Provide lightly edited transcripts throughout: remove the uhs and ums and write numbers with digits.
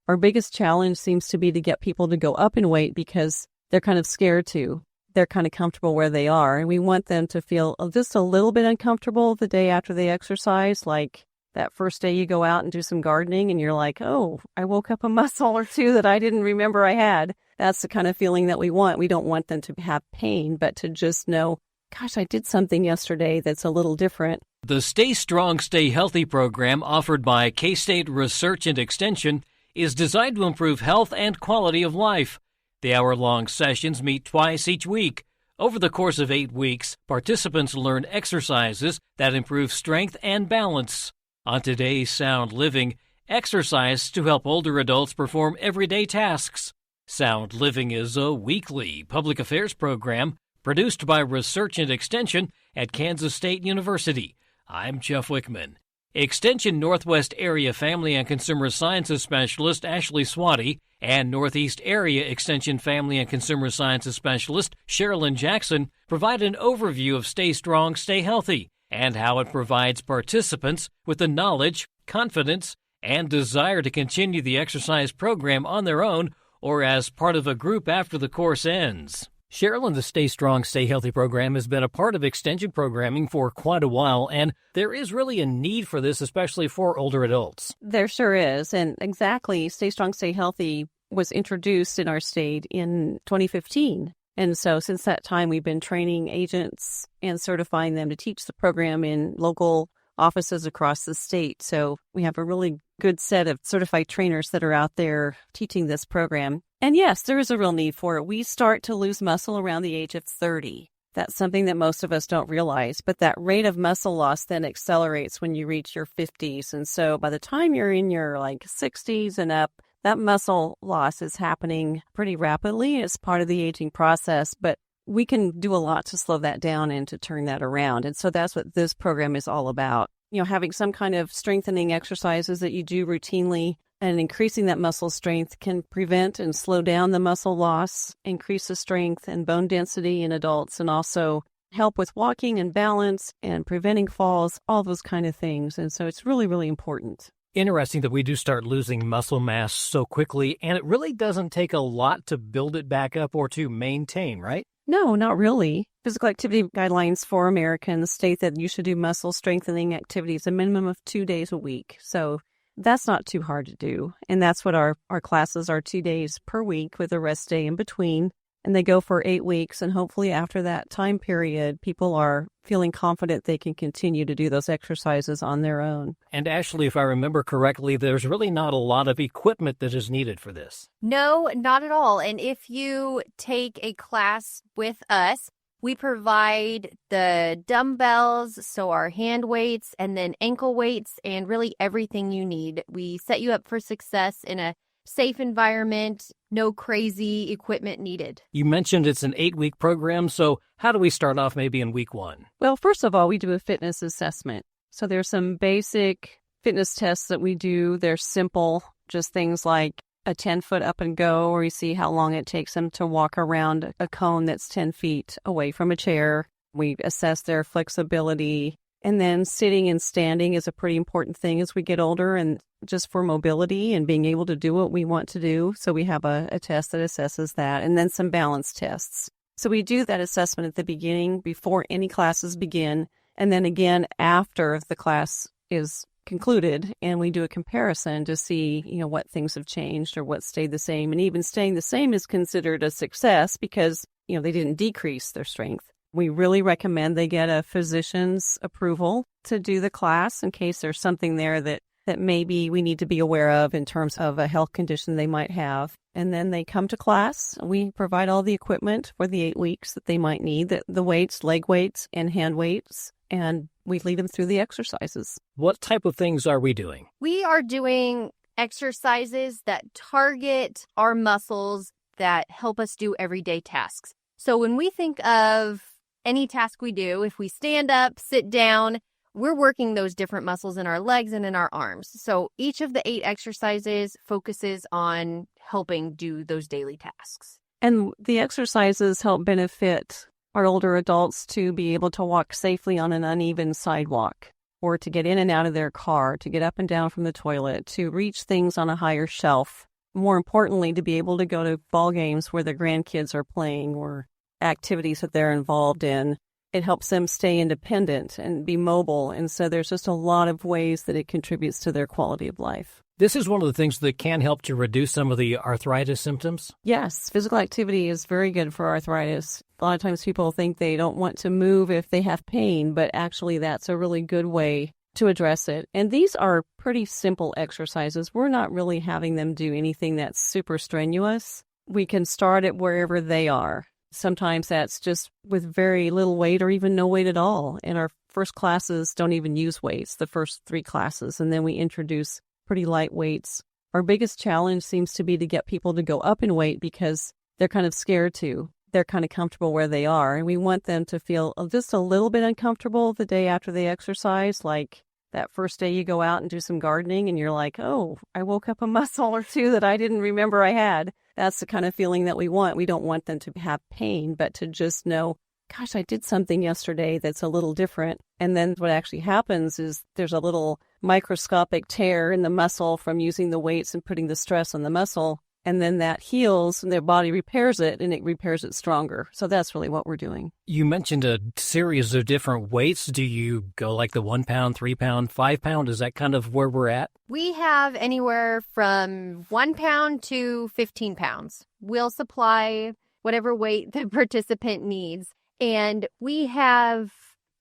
Our biggest challenge seems to be to get people to go up in weight because they're kind of scared to. They're kind of comfortable where they are. And we want them to feel just a little bit uncomfortable the day after they exercise, like that first day you go out and do some gardening and you're like, oh, I woke up a muscle or two that I didn't remember I had. That's the kind of feeling that we want. We don't want them to have pain, but to just know, gosh, I did something yesterday that's a little different. The Stay Strong, Stay Healthy program offered by K-State Research and Extension is designed to improve health and quality of life. The hour-long sessions meet twice each week. Over the course of 8 weeks, participants learn exercises that improve strength and balance. On today's Sound Living, exercise to help older adults perform everyday tasks. Sound Living is a weekly public affairs program produced by Research and Extension at Kansas State University. I'm Jeff Wickman. Extension Northwest Area Family and Consumer Sciences Specialist Ashley Svaty and Northeast Area Extension Family and Consumer Sciences Specialist Sharolyn Jackson provide an overview of Stay Strong, Stay Healthy and how it provides participants with the knowledge, confidence, and desire to continue the exercise program on their own or as part of a group after the course ends. Sharolyn, the Stay Strong, Stay Healthy program has been a part of extension programming for quite a while, and there is really a need for this, especially for older adults. There sure is, and exactly, Stay Strong, Stay Healthy was introduced in our state in 2015. And so since that time, we've been training agents and certifying them to teach the program in local offices across the state. So we have a really good set of certified trainers that are out there teaching this program. And yes, there is a real need for it. We start to lose muscle around the age of 30. That's something that most of us don't realize. But that rate of muscle loss then accelerates when you reach your 50s. And so by the time you're in your 60s and up, that muscle loss is happening pretty rapidly. It's part of the aging process, but we can do a lot to slow that down and to turn that around. And so that's what this program is all about. Having some kind of strengthening exercises that you do routinely and increasing that muscle strength can prevent and slow down the muscle loss, increase the strength and bone density in adults, and also help with walking and balance and preventing falls, all those kind of things. And so it's really, really important. Interesting that we do start losing muscle mass so quickly, and it really doesn't take a lot to build it back up or to maintain, right? No, not really. Physical activity guidelines for Americans state that you should do muscle strengthening activities a minimum of 2 days a week. So that's not too hard to do. And that's what our classes are, 2 days per week with a rest day in between. And they go for 8 weeks. And hopefully after that time period, people are feeling confident they can continue to do those exercises on their own. And Ashley, if I remember correctly, there's really not a lot of equipment that is needed for this. No, not at all. And if you take a class with us, we provide the dumbbells, so our hand weights, and then ankle weights, and really everything you need. We set you up for success in a safe environment, no crazy equipment needed. You mentioned it's an 8-week program, so how do we start off maybe in week 1? Well, first of all, we do a fitness assessment. So there's some basic fitness tests that we do. They're simple, just things like a 10-foot up and go, where you see how long it takes them to walk around a cone that's 10 feet away from a chair. We assess their flexibility. And then sitting and standing is a pretty important thing as we get older, and just for mobility and being able to do what we want to do. So we have a test that assesses that, and then some balance tests. So we do that assessment at the beginning before any classes begin, and then again after the class is concluded, and we do a comparison to see, what things have changed or what stayed the same. And even staying the same is considered a success because, they didn't decrease their strength. We really recommend they get a physician's approval to do the class in case there's something there that maybe we need to be aware of in terms of a health condition they might have. And then they come to class. We provide all the equipment for the 8 weeks that they might need, the weights, leg weights, and hand weights, and we lead them through the exercises. What type of things are we doing? We are doing exercises that target our muscles that help us do everyday tasks. So when we think of any task we do, if we stand up, sit down, we're working those different muscles in our legs and in our arms. So each of the 8 exercises focuses on helping do those daily tasks. And the exercises help benefit our older adults to be able to walk safely on an uneven sidewalk, or to get in and out of their car, to get up and down from the toilet, to reach things on a higher shelf, more importantly, to be able to go to ball games where their grandkids are playing or activities that they're involved in. It helps them stay independent and be mobile. And so there's just a lot of ways that it contributes to their quality of life. This is one of the things that can help to reduce some of the arthritis symptoms. Yes, physical activity is very good for arthritis. A lot of times people think they don't want to move if they have pain, but actually that's a really good way to address it. And these are pretty simple exercises. We're not really having them do anything that's super strenuous. We can start it wherever they are. Sometimes that's just with very little weight or even no weight at all. And our first classes don't even use weights, the first 3 classes, and then we introduce pretty light weights. Our biggest challenge seems to be to get people to go up in weight because they're kind of scared to. They're kind of comfortable where they are. And we want them to feel just a little bit uncomfortable the day after they exercise, like that first day you go out and do some gardening and you're like, oh, I woke up a muscle or 2 that I didn't remember I had. That's the kind of feeling that we want. We don't want them to have pain, but to just know, gosh, I did something yesterday that's a little different. And then what actually happens is there's a little microscopic tear in the muscle from using the weights and putting the stress on the muscle. And then that heals and their body repairs it and it repairs it stronger. So that's really what we're doing. You mentioned a series of different weights. Do you go like the 1 pound, 3 pound, 5 pound? Is that kind of where we're at? We have anywhere from 1 pound to 15 pounds. We'll supply whatever weight the participant needs. And we have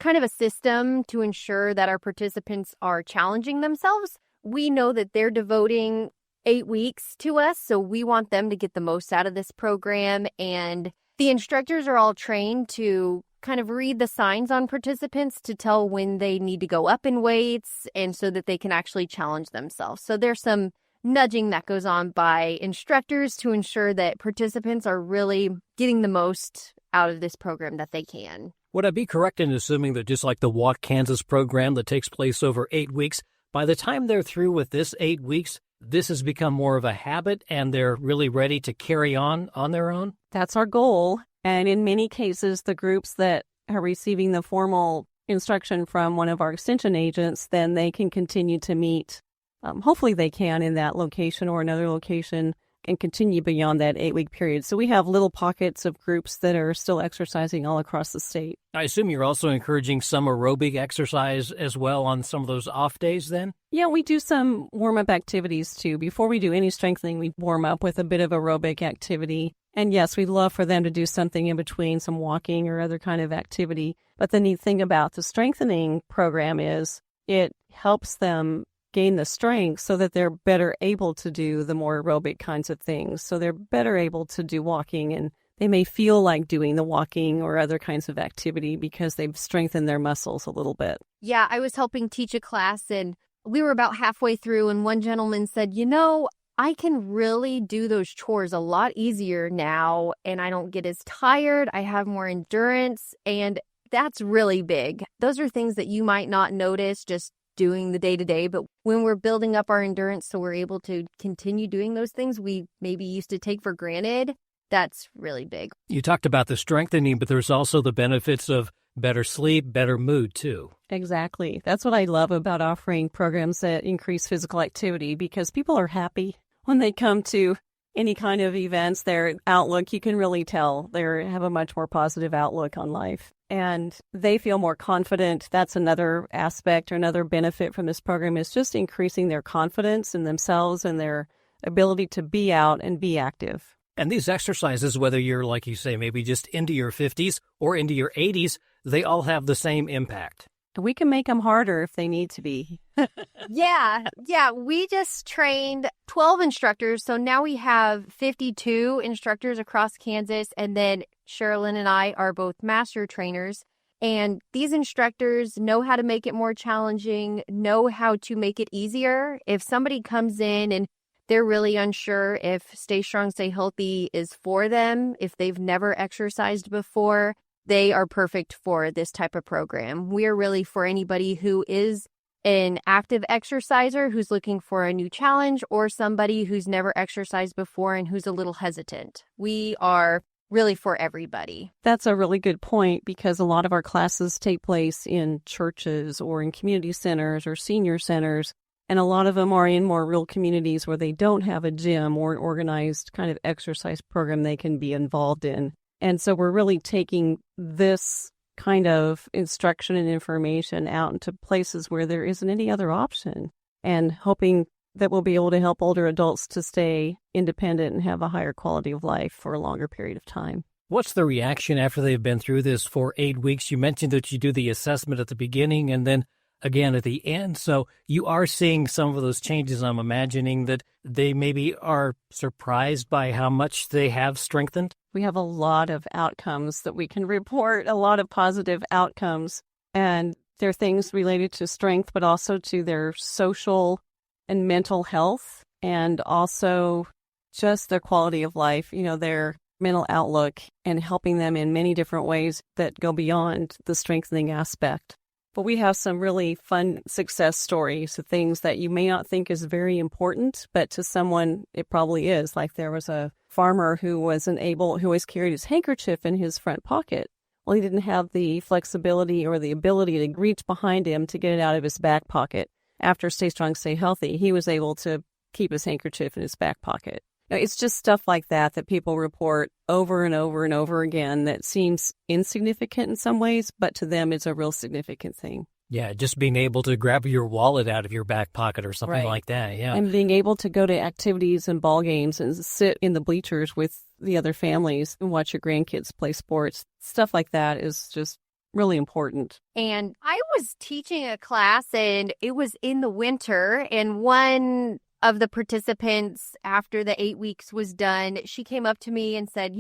kind of a system to ensure that our participants are challenging themselves. We know that they're devoting 8 weeks to us, so we want them to get the most out of this program. And the instructors are all trained to kind of read the signs on participants to tell when they need to go up in weights and so that they can actually challenge themselves. So there's some nudging that goes on by instructors to ensure that participants are really getting the most out of this program that they can. Would I be correct in assuming that just like the Walk Kansas program that takes place over 8 weeks, by the time they're through with this 8 weeks, this has become more of a habit and they're really ready to carry on their own? That's our goal. And in many cases, the groups that are receiving the formal instruction from one of our extension agents, then they can continue to meet. Hopefully they can in that location or another location and continue beyond that 8-week period. So we have little pockets of groups that are still exercising all across the state. I assume you're also encouraging some aerobic exercise as well on some of those off days then? Yeah, we do some warm-up activities too. Before we do any strengthening, we warm up with a bit of aerobic activity. And yes, we'd love for them to do something in between, some walking or other kind of activity. But the neat thing about the strengthening program is it helps them gain the strength so that they're better able to do the more aerobic kinds of things. So they're better able to do walking, and they may feel like doing the walking or other kinds of activity because they've strengthened their muscles a little bit. Yeah, I was helping teach a class, and we were about halfway through, and one gentleman said, I can really do those chores a lot easier now, and I don't get as tired. I have more endurance, and that's really big. Those are things that you might not notice just doing the day-to-day, but when we're building up our endurance so we're able to continue doing those things we maybe used to take for granted, that's really big. You talked about the strengthening, but there's also the benefits of better sleep, better mood too. Exactly. That's what I love about offering programs that increase physical activity, because people are happy when they come to any kind of events. Their outlook, you can really tell they have a much more positive outlook on life. And they feel more confident. That's another aspect or another benefit from this program, is just increasing their confidence in themselves and their ability to be out and be active. And these exercises, whether you're, like you say, maybe just into your 50s or into your 80s, they all have the same impact. We can make them harder if they need to be. Yeah. We just trained 12 instructors. So now we have 52 instructors across Kansas. And then Sharolyn and I are both master trainers. And these instructors know how to make it more challenging, know how to make it easier. If somebody comes in and they're really unsure if Stay Strong, Stay Healthy is for them, if they've never exercised before, they are perfect for this type of program. We are really for anybody who is an active exerciser who's looking for a new challenge, or somebody who's never exercised before and who's a little hesitant. We are really for everybody. That's a really good point, because a lot of our classes take place in churches or in community centers or senior centers. And a lot of them are in more rural communities where they don't have a gym or an organized kind of exercise program they can be involved in. And so we're really taking this kind of instruction and information out into places where there isn't any other option, and hoping that we'll be able to help older adults to stay independent and have a higher quality of life for a longer period of time. What's the reaction after they've been through this for 8 weeks? You mentioned that you do the assessment at the beginning and then again at the end. So you are seeing some of those changes. I'm imagining that they maybe are surprised by how much they have strengthened. We have a lot of outcomes that we can report, a lot of positive outcomes. And they're things related to strength, but also to their social and mental health, and also just their quality of life, their mental outlook, and helping them in many different ways that go beyond the strengthening aspect. But we have some really fun success stories of things that you may not think is very important, but to someone it probably is. Like there was a farmer who always carried his handkerchief in his front pocket. Well, he didn't have the flexibility or the ability to reach behind him to get it out of his back pocket. After Stay Strong, Stay Healthy, he was able to keep his handkerchief in his back pocket. It's just stuff like that people report over and over and over again that seems insignificant in some ways, but to them it's a real significant thing. Yeah, just being able to grab your wallet out of your back pocket or something like that, yeah. And being able to go to activities and ball games and sit in the bleachers with the other families and watch your grandkids play sports. Stuff like that is just really important. And I was teaching a class, and it was in the winter, and one of the participants, after the 8 weeks was done, she came up to me and said,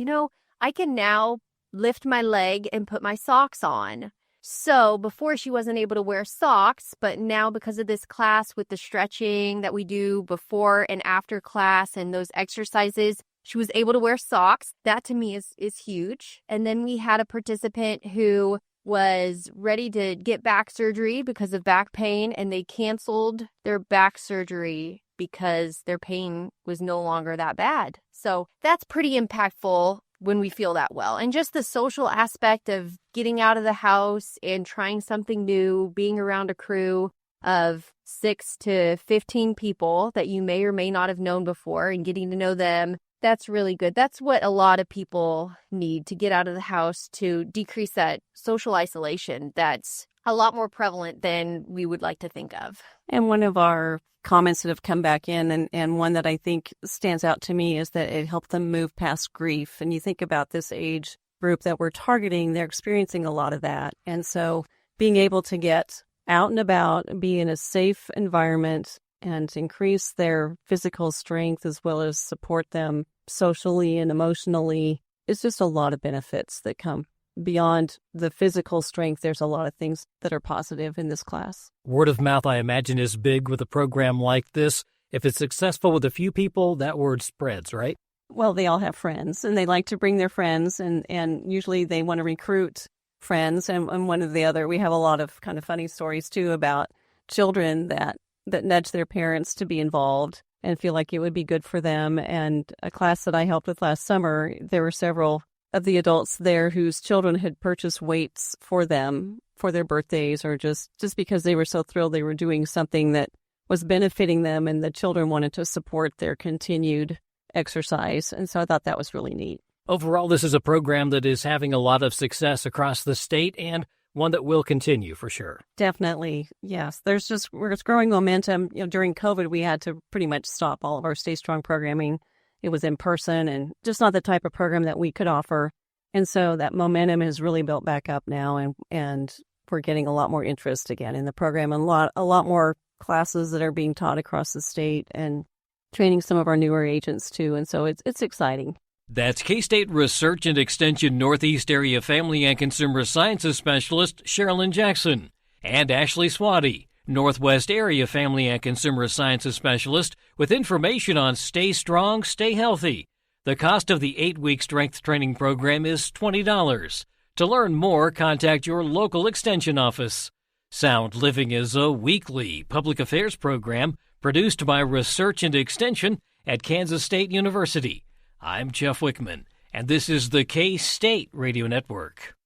I can now lift my leg and put my socks on. So before she wasn't able to wear socks, but now because of this class with the stretching that we do before and after class and those exercises, she was able to wear socks. That to me is huge. And then we had a participant who was ready to get back surgery because of back pain, and they canceled their back surgery because their pain was no longer that bad. So that's pretty impactful when we feel that well. And just the social aspect of getting out of the house and trying something new, being around a crew of 6 to 15 people that you may or may not have known before and getting to know them, that's really good. That's what a lot of people need to get out of the house to decrease that social isolation that's a lot more prevalent than we would like to think of. And one of our comments that have come back in, and one that I think stands out to me, is that it helped them move past grief. And you think about this age group that we're targeting, they're experiencing a lot of that. And so being able to get out and about, be in a safe environment, and increase their physical strength as well as support them socially and emotionally is just a lot of benefits that come beyond the physical strength. There's a lot of things that are positive in this class. Word of mouth, I imagine, is big with a program like this. If it's successful with a few people, that word spreads, right? Well, they all have friends, and they like to bring their friends, and usually they want to recruit friends. And one or the other, we have a lot of kind of funny stories, too, about children that nudge their parents to be involved and feel like it would be good for them. And a class that I helped with last summer, there were several of the adults there whose children had purchased weights for them for their birthdays, or just because they were so thrilled they were doing something that was benefiting them, and the children wanted to support their continued exercise. And so I thought that was really neat. Overall, this is a program that is having a lot of success across the state, and one that will continue for sure. Definitely, yes. There's growing momentum. During COVID, we had to pretty much stop all of our Stay Strong programming. It was in person and just not the type of program that we could offer. And so that momentum has really built back up now, and we're getting a lot more interest again in the program, and a lot more classes that are being taught across the state, and training some of our newer agents too. And so it's exciting. That's K-State Research and Extension Northeast Area Family and Consumer Sciences Specialist Sharolyn Jackson, and Ashley Svaty, Northwest Area Family and Consumer Sciences Specialist, with information on Stay Strong, Stay Healthy. The cost of the 8-week strength training program is $20. To learn more, contact your local extension office. Sound Living is a weekly public affairs program produced by Research and Extension at Kansas State University. I'm Jeff Wickman, and this is the K-State Radio Network.